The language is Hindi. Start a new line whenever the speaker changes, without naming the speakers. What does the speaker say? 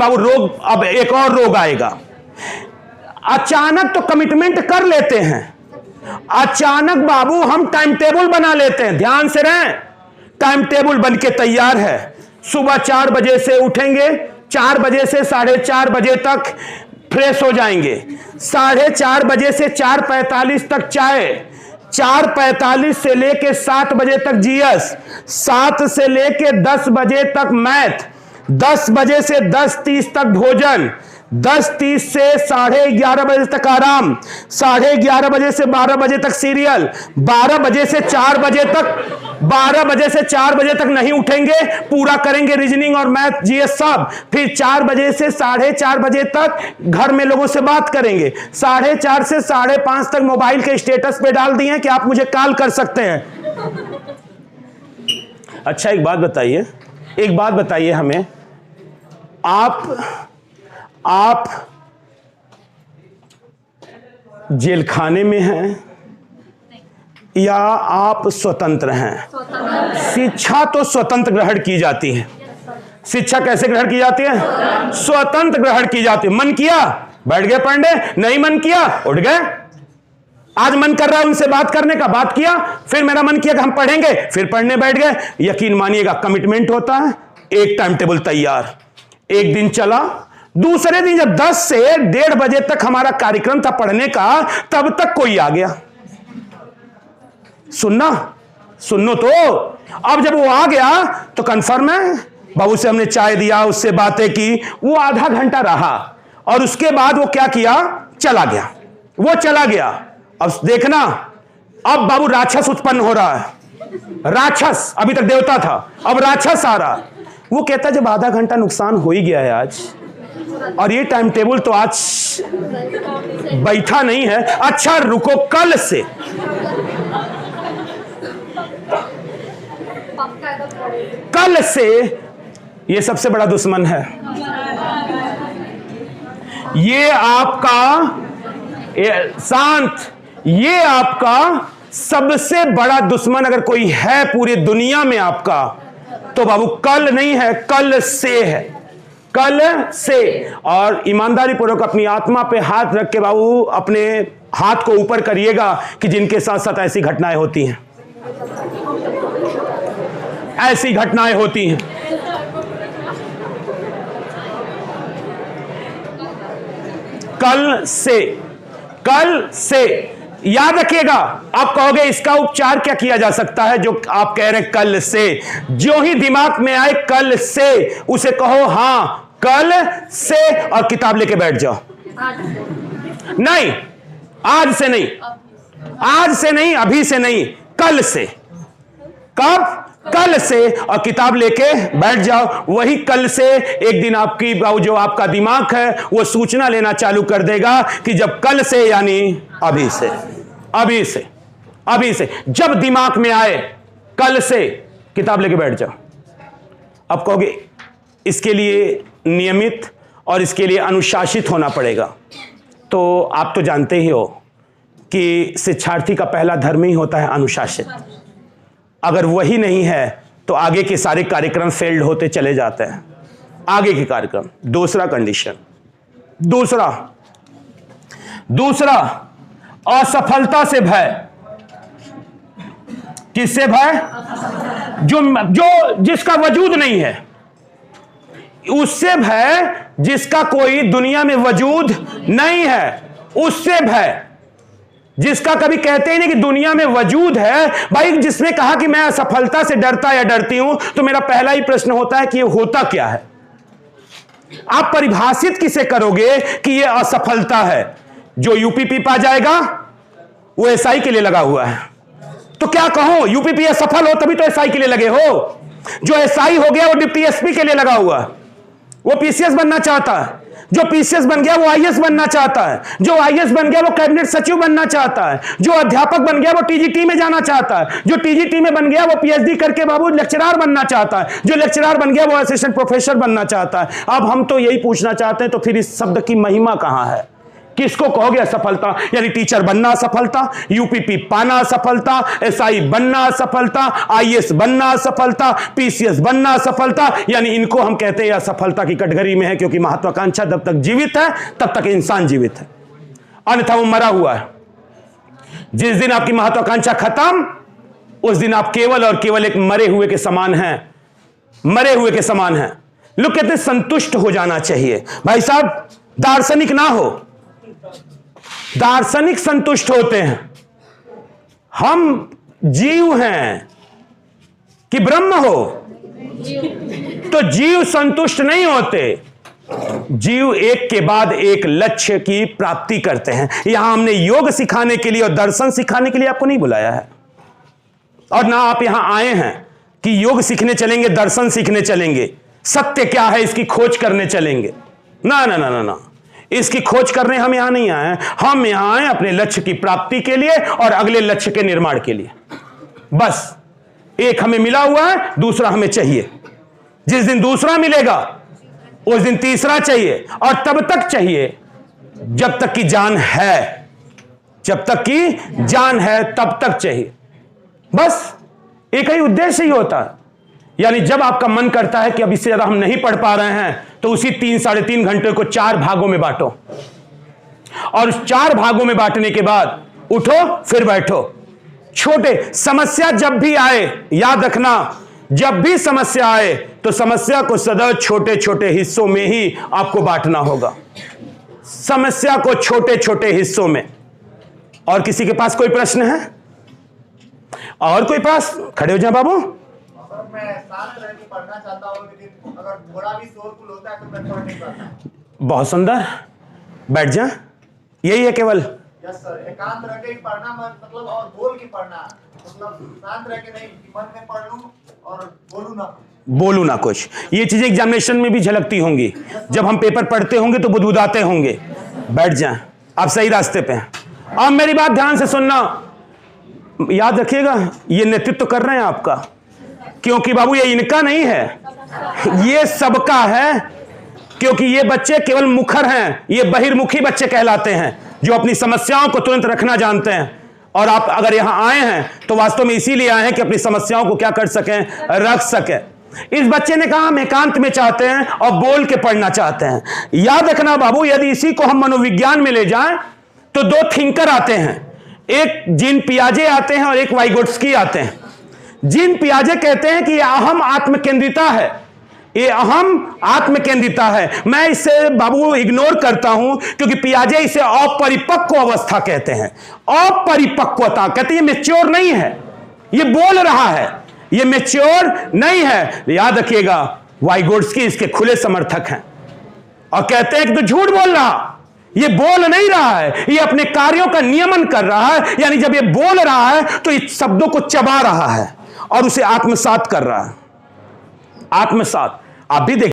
बाबू रोग, अब एक और रोग आएगा। अचानक तो कमिटमेंट कर लेते हैं, अचानक बाबू हम टाइम टेबल बना लेते हैं। ध्यान से रहें, टाइम टेबल बन के तैयार है। सुबह 4 बजे से उठेंगे, 4 बजे से 4:30 बजे तक फ्रेश हो जाएंगे, 4:30 बजे से 4:45 तक चाय, 4:45 से लेके 7 बजे तक जीएस, 7 से लेके 10 बजे तक मैथ, 10 बजे से 10:30 तक भोजन, 10:30 से 11:30 बजे तक आराम, 11:30 बजे से 12 बजे तक सीरियल, 12 बजे से 4 बजे तक, 12 बजे से 4 बजे तक नहीं उठेंगे, पूरा करेंगे रीजनिंग और मैथ जीएस सब। फिर 4 बजे से 4:30 बजे तक घर में लोगों से बात करेंगे, 4:30 से 5:30 तक मोबाइल के स्टेटस पे डाल दिए कि आप मुझे कॉल कर सकते हैं। अच्छा एक बात बताइए हमें, आप जेल खाने में हैं या आप स्वतंत्र हैं? शिक्षा तो स्वतंत्र ग्रहण की जाती है। शिक्षा कैसे ग्रहण की जाती है? स्वतंत्र ग्रहण की जाती है। मन किया बैठ गए पढ़ने, नहीं मन किया उठ गए। आज मन कर रहा है उनसे बात करने का, बात किया, फिर मेरा मन किया कि हम पढ़ेंगे, फिर पढ़ने बैठ गए। यकीन मानिएगा कमिटमेंट होता है, एक टाइम टेबल तैयार। एक दिन चला, दूसरे दिन जब 10 से 1:30 बजे तक हमारा कार्यक्रम था पढ़ने का, तब तक कोई आ गया। सुनो तो अब जब वो आ गया तो कंफर्म है, बाबू से हमने चाय दिया, उससे बातें की, वो आधा घंटा रहा और उसके बाद वो क्या किया, चला गया। वो चला गया। अब देखना, अब बाबू राक्षस उत्पन्न हो रहा है। राक्षस, अभी तक देवता था, अब राक्षस आ रहा। वो कहता जब आधा घंटा नुकसान हो ही गया है आज, और ये टाइम टेबल तो आज बैठा नहीं है, अच्छा रुको कल से, कल से। ये सबसे बड़ा दुश्मन है। ये आपका शांत, ये आपका सबसे बड़ा दुश्मन अगर कोई है पूरी दुनिया में आपका, तो बाबू कल नहीं है, कल से है, कल से। और ईमानदारी पूर्वक अपनी आत्मा पे हाथ रख के बाबू अपने हाथ को ऊपर करिएगा कि जिनके साथ साथ ऐसी घटनाएं होती हैं, ऐसी घटनाएं होती हैं। कल से, कल से याद रखिएगा। आप कहोगे इसका उपचार क्या किया जा सकता है जो आप कह रहे हैं कल से? जो ही दिमाग में आए कल से, उसे कहो हां कल से, और किताब लेके बैठ जाओ। नहीं, आज से नहीं, आज से नहीं, अभी से नहीं, कल से। कब? कल से, और किताब लेके बैठ जाओ। वही कल से एक दिन आपकी जो आपका दिमाग है वो सूचना लेना चालू कर देगा कि जब कल से यानी अभी से, अभी से, अभी से, जब दिमाग में आए कल से, किताब लेके बैठ जाओ। अब कहोगे इसके लिए नियमित और इसके लिए अनुशासित होना पड़ेगा। तो आप तो जानते ही हो कि शिक्षार्थी का पहला धर्म ही होता है अनुशासित। अगर वही नहीं है तो आगे के सारे कार्यक्रम फेल्ड होते चले जाते हैं, आगे के कार्यक्रम। दूसरा कंडीशन, दूसरा असफलता से भय। किससे भय? जो जिसका वजूद नहीं है, उससे भय। जिसका कोई दुनिया में वजूद नहीं है उससे भय। जिसका कभी कहते ही नहीं कि दुनिया में वजूद है। भाई जिसने कहा कि मैं असफलता से डरता या डरती हूं, तो मेरा पहला ही प्रश्न होता है कि ये होता क्या है? आप परिभाषित किसे करोगे कि ये असफलता है? जो यूपीपी पा जाएगा वो एसआई के लिए लगा हुआ है, तो क्या कहो? यूपीपी असफल हो तभी तो एसआई के लिए लगे हो। जो एसआई हो गया वो डिप्टी एसपी के लिए लगा हुआ है, वो पीसीएस बनना चाहता है। जो पीसीएस बन गया वो आईएएस बनना चाहता है। जो आईएएस बन गया वो कैबिनेट सचिव बनना चाहता है। जो अध्यापक बन गया वो टीजीटी में जाना चाहता है। जो टीजीटी में बन गया वो पीएचडी करके बाबू लेक्चरर बनना चाहता है। जो लेक्चरर बन गया वो असिस्टेंट प्रोफेसर बनना चाहता है। अब हम तो यही पूछना चाहते हैं, तो फिर इस शब्द की महिमा कहां है? किसको कहोगे असफलता? यानी टीचर बनना असफलता, यूपीपी पाना असफलता, एसआई बनना असफलता, आईएएस बनना असफलता, पीसीएस बनना असफलता, यानी इनको हम कहते हैं असफलता की कटघरी में है, क्योंकि महत्वाकांक्षा जब तक जीवित है तब तक इंसान जीवित है, अन्यथा वो मरा हुआ है। जिस दिन आपकी महत्वाकांक्षा खत्म, उस दिन आप केवल और केवल एक मरे हुए के समान हैं, मरे हुए के समान हैं। लोग कहते हैं संतुष्ट हो जाना चाहिए। भाई साहब, दार्शनिक ना हो, दार्शनिक संतुष्ट होते हैं, हम जीव हैं कि ब्रह्म हो, तो जीव संतुष्ट नहीं होते। जीव एक के बाद एक लक्ष्य की प्राप्ति करते हैं। यहां हमने योग सिखाने के लिए और दर्शन सिखाने के लिए आपको नहीं बुलाया है, और ना आप यहां आए हैं कि योग सीखने चलेंगे, दर्शन सीखने चलेंगे, सत्य क्या है इसकी खोज करने चलेंगे। ना ना ना ना ना, इसकी खोज करने हम यहां नहीं आए हैं। हम यहां आए अपने लक्ष्य की प्राप्ति के लिए और अगले लक्ष्य के निर्माण के लिए। बस एक हमें मिला हुआ है, दूसरा हमें चाहिए। जिस दिन दूसरा मिलेगा उस दिन तीसरा चाहिए, और तब तक चाहिए जब तक की जान है, जब तक की जान है तब तक चाहिए। बस एक ही उद्देश्य ही होता है। यानी जब आपका मन करता है कि अब इससे ज्यादा हम नहीं पढ़ पा रहे हैं, तो उसी 3-3.5 घंटे को 4 भागों में बांटो, और उस 4 भागों में बांटने के बाद उठो फिर बैठो। छोटे समस्या जब भी आए, याद रखना, जब भी समस्या आए तो समस्या को सदैव छोटे छोटे हिस्सों में ही आपको बांटना होगा, समस्या को छोटे छोटे हिस्सों में। और किसी के पास कोई प्रश्न है? और कोई पास खड़े हो जाए बाबू।
मैं शांत रह के पढ़ना चाहता हूं, लेकिन अगर थोड़ा भी शोरगुल होता है तो मैं पढ़ नहीं पाता।
बहुत सुंदर, बैठ जा, यही है केवल।
यस सर, एकांत रह के ही पढ़ना, मतलब और बोल के पढ़ना, मतलब शांत रह के नहीं कि मन में पढ़ लूं और बोलू ना कुछ। ये चीजें एग्जामिनेशन में भी झलकती होंगी, जब हम पेपर पढ़ते होंगे तो बुदबुदाते होंगे। बैठ जाएं, आप सही रास्ते पे हैं। अब मेरी बात ध्यान से सुनना, याद रखिएगा, ये नेतृत्व कर रहे हैं आपका, क्योंकि बाबू ये इनका नहीं है, ये सबका है। क्योंकि ये बच्चे केवल मुखर हैं, ये बहिर्मुखी बच्चे कहलाते हैं, जो अपनी समस्याओं को तुरंत रखना जानते हैं। और आप अगर यहां आए हैं तो वास्तव में इसीलिए आए हैं कि अपनी समस्याओं को क्या कर सकें, रख सकें। इस बच्चे ने कहा हम एकांत में चाहते हैं और बोल के पढ़ना चाहते हैं। याद रखना बाबू, यदि इसी को हम मनोविज्ञान में ले जाएं तो 2 थिंकर आते हैं, एक जीन पियाजे आते हैं और एक वाइगोट्स्की आते हैं। जीन पियाजे कहते हैं कि यह अहम आत्मकेंद्रिता है, ये अहम आत्मकेंद्रिता है। मैं इसे बाबू इग्नोर करता हूं, क्योंकि पियाजे इसे अपरिपक्व अवस्था कहते हैं। अपरिपक्वता कहते हैं, ये मैच्योर नहीं है, ये बोल रहा है, ये मैच्योर नहीं है। याद रखिएगा, वाइगोट्स्की इसके खुले समर्थक हैं और कहते हैं कि तो झूठ बोल रहा, ये बोल नहीं रहा है, ये अपने कार्यों का नियमन कर रहा है। यानी जब ये बोल रहा है तो इस शब्दों को चबा रहा है और उसे आत्मसात कर रहा है। आत्मसात आप भी देख